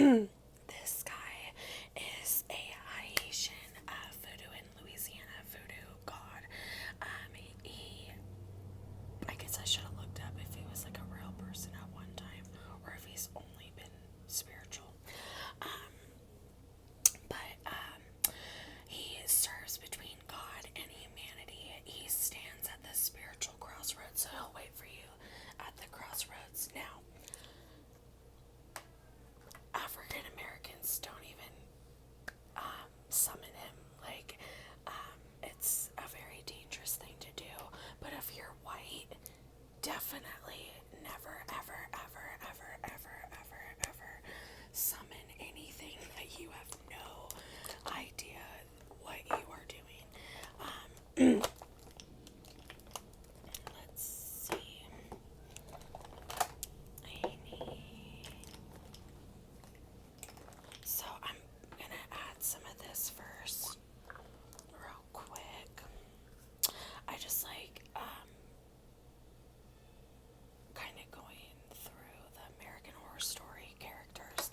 This guy is a Haitian voodoo in Louisiana voodoo god. I guess I should have looked up if he was like a real person at one time or if he's only been spiritual. But he serves between God and humanity. He stands at the spiritual crossroads, so he'll wait for you at the crossroads. Now, African Americans don't even summon him. Like, it's a very dangerous thing to do. But if you're white, definitely never, ever, ever, ever, ever, ever, ever summon anything that you have no idea what you are doing. Let's see. So I'm gonna add some of this first, real quick. I just like kind of going through the American Horror Story characters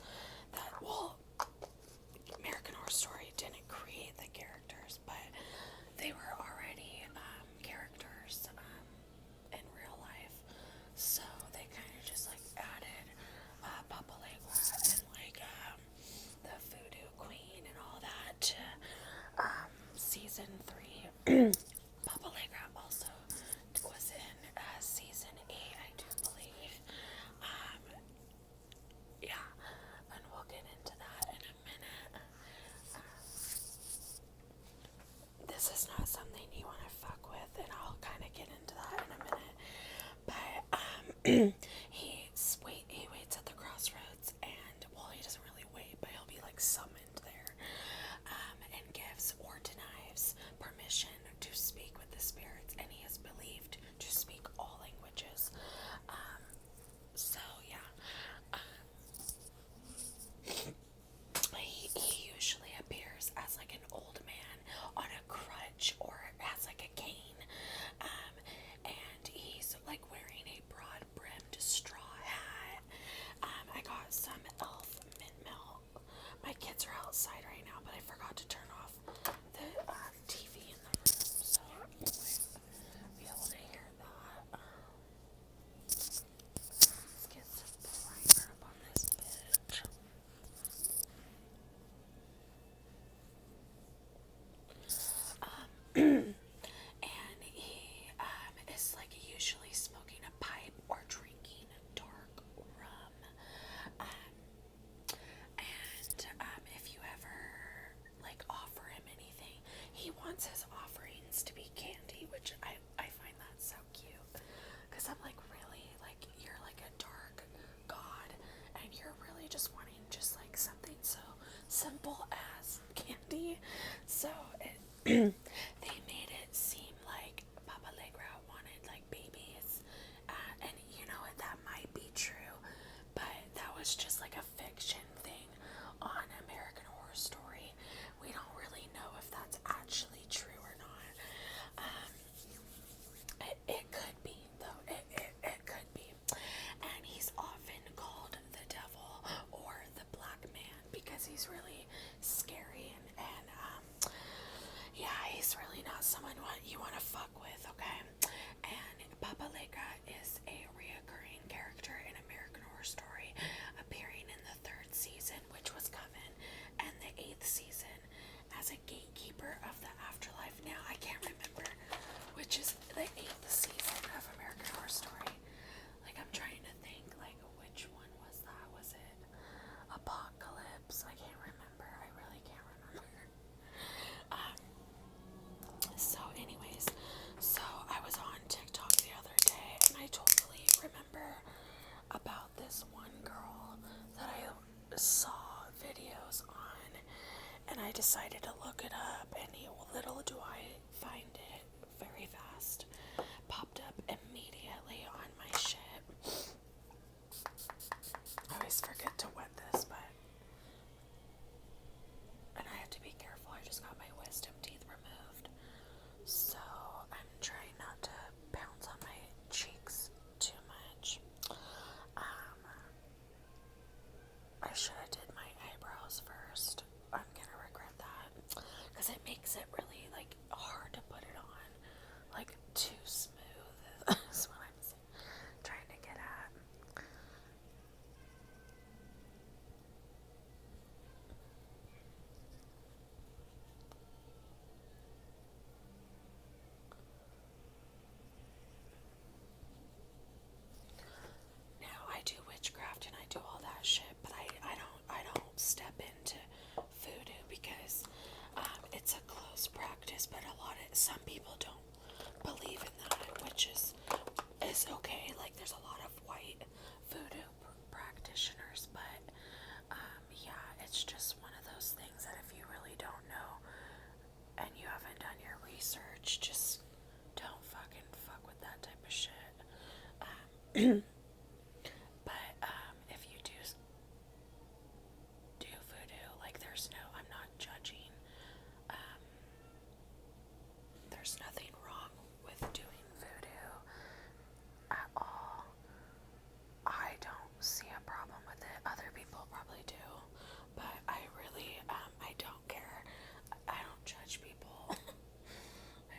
that, well, American Horror Story didn't create the characters, but they were already characters in real life. So they kind of just like added Papa Legba and like the Voodoo Queen and all that to season 3. Papa Legba also was in season 8, I do believe. Yeah, and we'll get into that in a minute. This is not something you want to fuck with, and I'll kind of get into that in a minute. But he waits at the crossroads, and well, he doesn't really wait, but he'll be like summoned there, and gives or denies permission to speak with the spirits, and he is believed to speak all languages. So yeah. He usually appears as like an old man on a crutch or has like a cane, and he's like wearing a broad brimmed straw hat. I got some elf mint milk. My kids are outside right now, but I forgot to turn off the TV in the room, so you might be able to hear that. Let's get some primer up on this bitch. And he is like usually smoking a pipe or drinking dark rum. And if you ever like offer him anything, he wants his offerings to be candy, which I find that so cute. Because I'm like, really? Like, you're like a dark god, and you're really just wanting just like something so simple as candy. So they made it seem like Papa Legba wanted like babies, and you know what, that might be true, but that was just like a fiction thing on American Horror Story. We don't really know if that's actually true or not. It could be though. It could be, and he's often called the devil or the black man because he's really scary and yeah, But if you do voodoo, like I'm not judging. Um, there's nothing wrong with doing voodoo at all. I don't see a problem with it. Other people probably do, but I really, I don't care. I don't judge people. I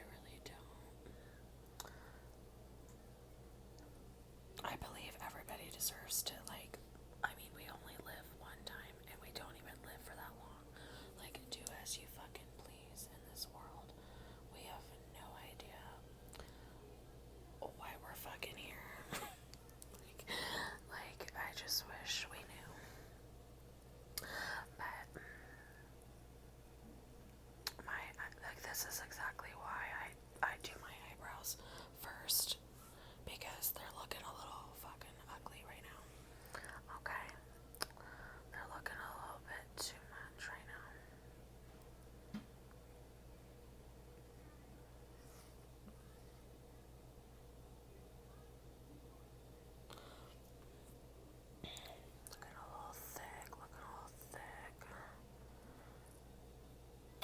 really don't. I believe everybody deserves to, like, I mean, we only live one time, and we don't even live for that long. Like, do as you fucking please in this world. We have no idea why we're fucking here. like, I just wish we knew. But this is exactly why I do my eyebrows first, because they're looking a little fucking ugly right now. Okay, they're looking a little bit too much right now. Looking a little thick,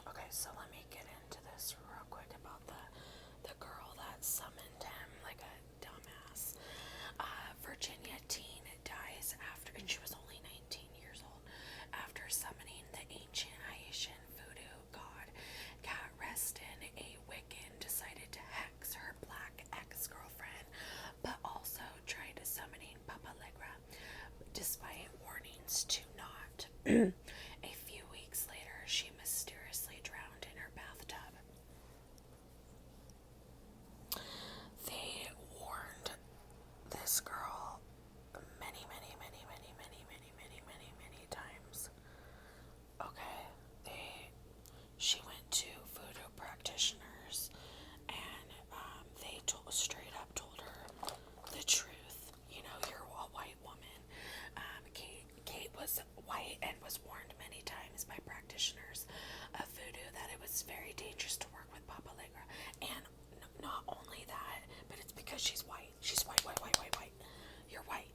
Okay, so let me get into this real quick about the girl that summoned him like a dumbass. Virginia teen dies after, and she was only 19 years old, after summoning the ancient Haitian voodoo god. Cat Reston, a Wiccan, decided to hex her black ex-girlfriend, but also tried summoning Papa Legba, despite warnings to not. A few weeks later, she mysteriously drowned in her bathtub. They warned this girl many times. Okay, she went to voodoo practitioners, and they straight up told her the truth. You know, you're a white woman. Kate was white and was warned many times by practitioners of voodoo that it was very dangerous to work with Papa Legba. And not only that, but it's because she's white. She's white. You're white.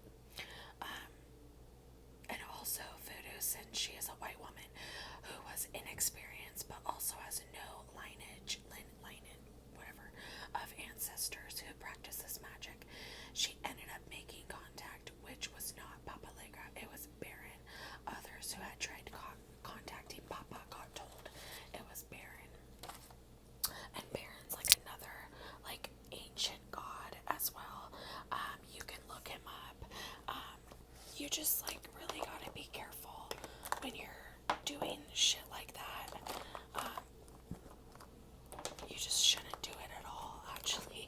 And also voodoo, since she is a white woman who was inexperienced but also has no lineage, whatever, of ancestors who practice this magic, she ended up making contact, which was not Papa Legba, it was Baron. Others who had tried contacting Papa got told it was Baron. And Baron's like another, like, ancient god as well. You can look him up. You just, like, really gotta be careful when you're doing shit like that. You just shouldn't do it at all, actually.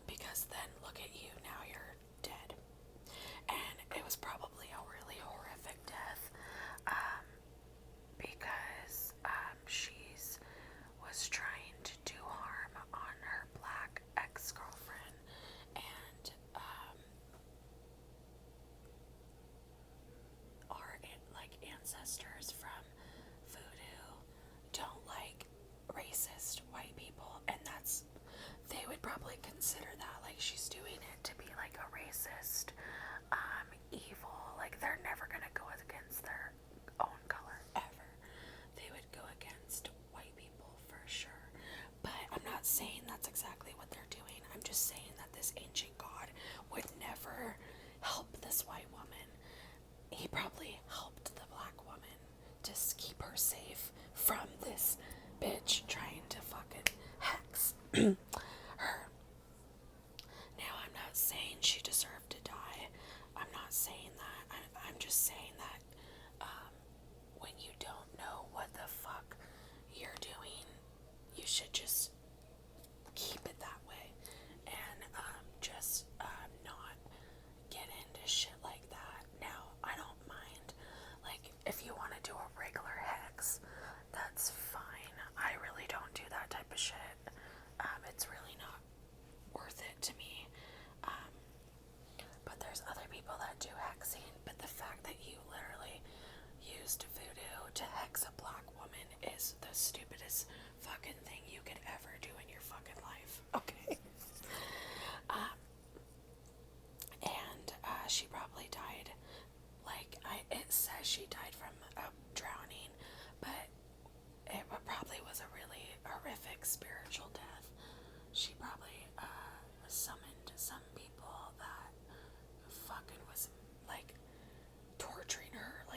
Because then, look at you, now you're dead. And it was probably a really horrific death, because she was trying to do harm on her black ex-girlfriend, and our ancestors from voodoo don't like racist white people, and they would probably consider that, like, she's doing it to be like a racist, evil, like, they're never gonna go against their own color, ever. They would go against white people for sure. But I'm not saying that's exactly what they're doing. I'm just saying that this ancient god would never help this white woman. He probably helped the black woman to keep her safe from this bitch trying to fucking hex her. Now, I'm not saying she deserved to die. I'm not saying that. I'm just saying that when you don't know what the fuck you're doing, you should just keep it that way, and just not get into shit like that. Now, I don't mind, like, if you want to do a regular hex, that's fine. I really don't do that type of shit. It's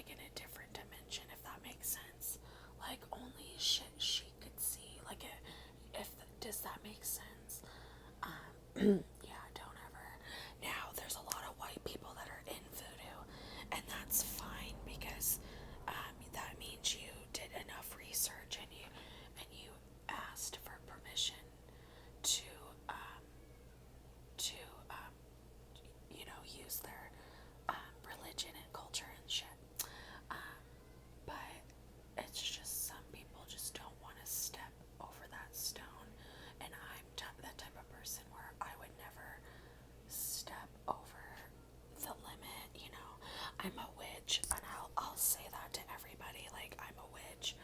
like in a different dimension, if that makes sense. Like only shit she could see. Like does that make sense? Yeah, don't ever. Now there's a lot of white people that are in voodoo, and that's fine because that means you did enough research and you asked for permission to to use their religion and culture and shit. But it's just some people just don't want to step over that stone, and I'm that type of person where I would never step over the limit. I'm a witch, and I'll say that to everybody. Like, I'm a witch,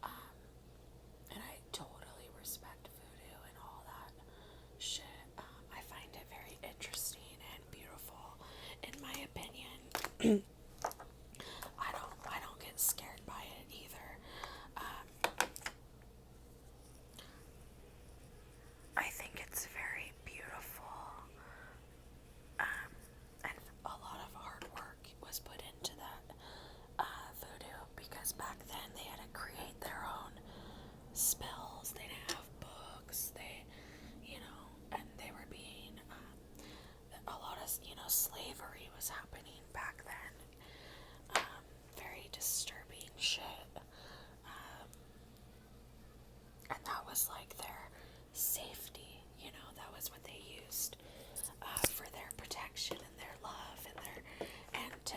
and I totally respect voodoo and all that shit. I find it very interesting and beautiful, in my opinion. I don't get scared by it either. I think it's very beautiful, and a lot of hard work was put into that voodoo, because back then they had to create their own spells. They didn't have books. And they were being a lot of slavery was happening back then. Very disturbing shit. And that was like